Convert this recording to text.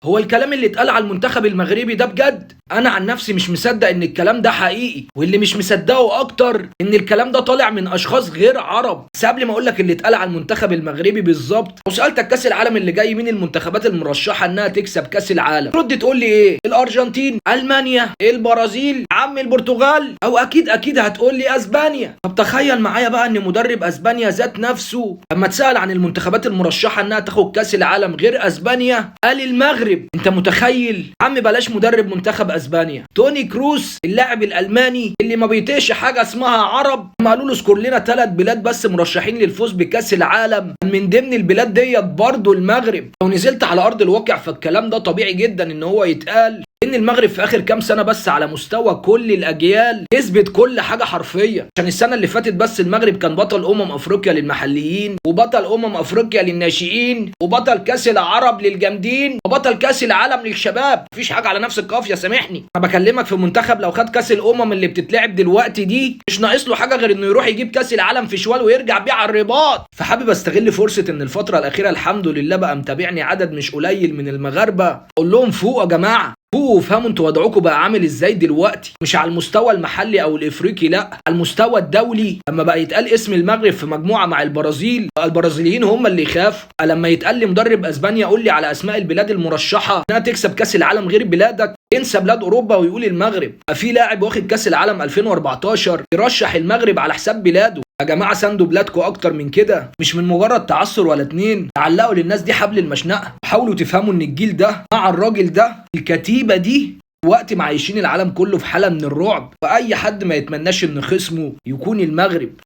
هو الكلام اللي اتقال على المنتخب المغربي ده بجد؟ انا عن نفسي مش مصدق ان الكلام ده حقيقي، واللي مش مصدقه اكتر ان الكلام ده طالع من اشخاص غير عرب. بس قبل ما اقول لك اللي اتقال على المنتخب المغربي بالظبط، لو سالتك كاس العالم اللي جاي مين المنتخبات المرشحه انها تكسب كاس العالم، ترد تقول لي ايه؟ الارجنتين، المانيا، البرازيل، عم البرتغال، او اكيد هتقول لي اسبانيا. طب تخيل معايا بقى ان مدرب اسبانيا ذات نفسه لما اتسال عن المنتخبات المرشحه انها تاخد كاس العالم غير اسبانيا قال المغرب. انت متخيل؟ عم بلاش مدرب منتخب اسبانيا، توني كروس اللاعب الالماني اللي ما بيطيقش حاجه اسمها عرب، لما قالوا له اذكر لنا 3 بلاد بس مرشحين للفوز بكاس العالم، من ضمن البلاد ديت برضه المغرب. لو نزلت على ارض الواقع فالكلام ده طبيعي جدا ان هو يتقال، ان المغرب في اخر كام سنه بس على مستوى كل الاجيال كسبت كل حاجه حرفيا. عشان السنه اللي فاتت بس المغرب كان بطل افريقيا للمحليين، وبطل افريقيا للناشئين، وبطل كاس العرب للجامدين، وبطل كاس العالم للشباب. مفيش حاجه على نفس القافيه سامحني. انا بكلمك في منتخب لو خد كاس اللي بتتلعب دلوقتي دي مش ناقص له حاجه غير انه يروح يجيب كاس العالم في شوال ويرجع بيه على الرباط. فحابب استغل فرصه ان الفتره الاخيره الحمد لله بقى متابعني عدد مش قليل من المغاربه، اقول لهم فوقوا يا جماعه، فوقوا وافهموا انتوا وضعكم بقى عامل ازاي دلوقتي، مش على المستوى المحلي او الافريقي، لا على المستوى الدولي. لما بقى يتقال اسم المغرب في مجموعه مع البرازيل بقى البرازيليين هم اللي يخافوا. لما يتقال لي مدرب اسبانيا قول لي على اسماء البلاد المرشحه انها تكسب كاس العالم غير بلادك، ينسى بلاد اوروبا ويقول المغرب. في لاعب واخد كاس العالم 2014 يرشح المغرب على حساب بلاده. يا جماعه ساندوا بلادكم اكتر من كده، مش من مجرد تعثر ولا 2. تعلقوا للناس دي حبل المشنقه، حاولوا تفهموا ان الجيل ده مع الراجل ده الكتيبه دي وقت ما عايشين العالم كله في حاله من الرعب، فاي حد ما يتمناش ان خصمه يكون المغرب.